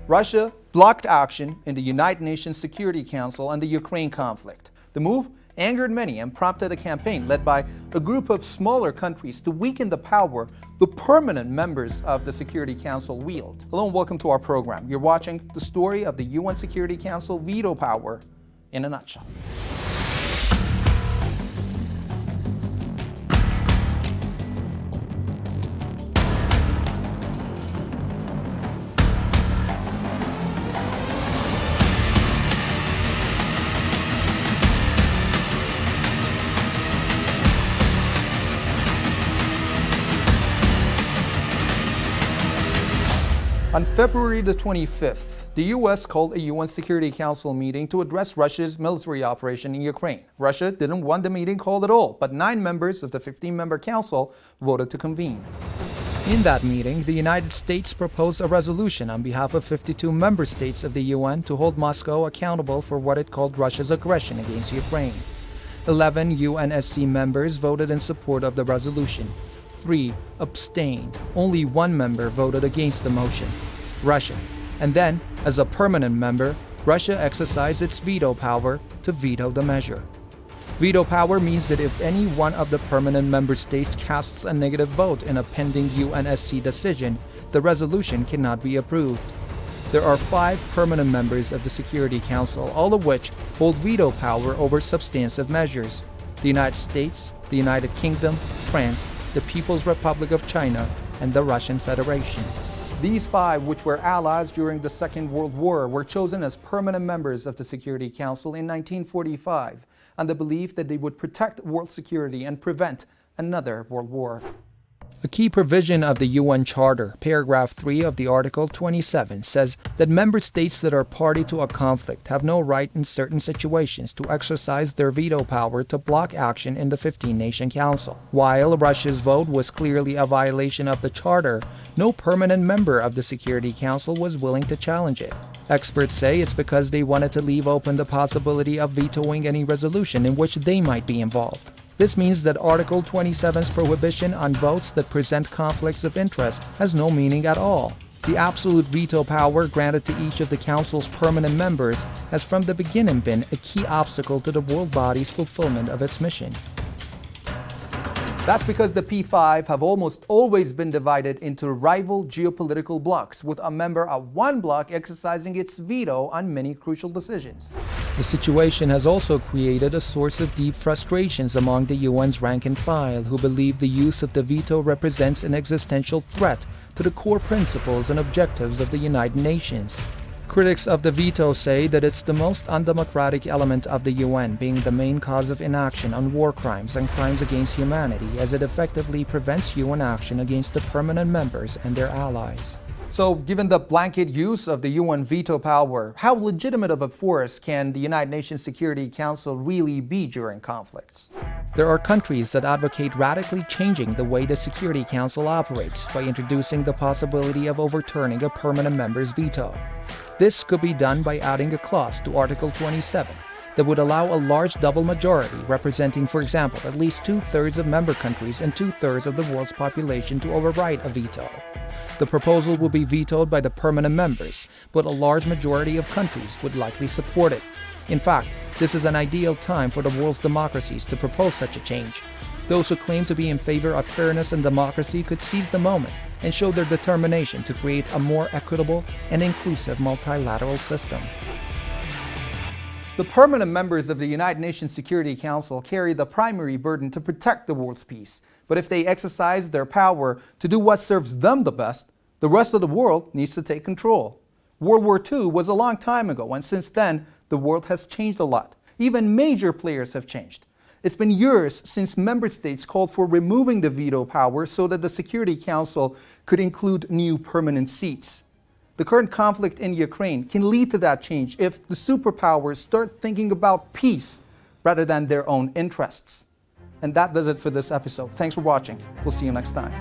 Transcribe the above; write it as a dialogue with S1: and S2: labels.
S1: Russia blocked action in the United Nations Security Council on the Ukraine conflict. The move angered many and prompted a campaign led by a group of smaller countries to weaken the power the permanent members of the Security Council wield. Hello and welcome to our program. You're watching the story of the UN Security Council veto power in a nutshell. On February the 25th, the U.S. called a UN Security Council meeting to address Russia's military operation in Ukraine. Russia didn't want the meeting called at all, but 9 members of the 15-member council voted to convene. In that meeting, the United States proposed a resolution on behalf of 52 member states of the UN to hold Moscow accountable for what it called Russia's aggression against Ukraine. 11 UNSC members voted in support of the resolution. 3 abstained. Only 1 member voted against the motion, Russia. And then, as a permanent member, Russia exercised its veto power to veto the measure. Veto power means that if any one of the permanent member states casts a negative vote in a pending UNSC decision, the resolution cannot be approved. There are 5 permanent members of the Security Council, all of which hold veto power over substantive measures: the United States, the United Kingdom, France, the People's Republic of China, and the Russian Federation. These 5, which were allies during the Second World War, were chosen as permanent members of the Security Council in 1945 on the belief that they would protect world security and prevent another world war. A key provision of the UN Charter, paragraph 3 of the Article 27, says that member states that are party to a conflict have no right in certain situations to exercise their veto power to block action in the 15-nation council. While Russia's vote was clearly a violation of the Charter, no permanent member of the Security Council was willing to challenge it. Experts say it's because they wanted to leave open the possibility of vetoing any resolution in which they might be involved. This means that Article 27's prohibition on votes that present conflicts of interest has no meaning at all. The absolute veto power granted to each of the Council's permanent members has from the beginning been a key obstacle to the world body's fulfillment of its mission. That's because the P5 have almost always been divided into rival geopolitical blocs, with a member of one bloc exercising its veto on many crucial decisions. The situation has also created a source of deep frustrations among the UN's rank and file, who believe the use of the veto represents an existential threat to the core principles and objectives of the United Nations. Critics of the veto say that it's the most undemocratic element of the UN, being the main cause of inaction on war crimes and crimes against humanity, as it effectively prevents UN action against the permanent members and their allies. So, given the blanket use of the UN veto power, how legitimate of a force can the United Nations Security Council really be during conflicts? There are countries that advocate radically changing the way the Security Council operates by introducing the possibility of overturning a permanent member's veto. This could be done by adding a clause to Article 27 that would allow a large double majority, representing, for example, at least 2/3 of member countries and 2/3 of the world's population, to override a veto. The proposal will be vetoed by the permanent members, but a large majority of countries would likely support it. In fact, this is an ideal time for the world's democracies to propose such a change. Those who claim to be in favor of fairness and democracy could seize the moment and show their determination to create a more equitable and inclusive multilateral system. The permanent members of the United Nations Security Council carry the primary burden to protect the world's peace. But if they exercise their power to do what serves them the best, the rest of the world needs to take control. World War II was a long time ago, and since then, the world has changed a lot. Even major players have changed. It's been years since member states called for removing the veto power so that the Security Council could include new permanent seats. The current conflict in Ukraine can lead to that change if the superpowers start thinking about peace rather than their own interests. And that does it for this episode. Thanks for watching. We'll see you next time.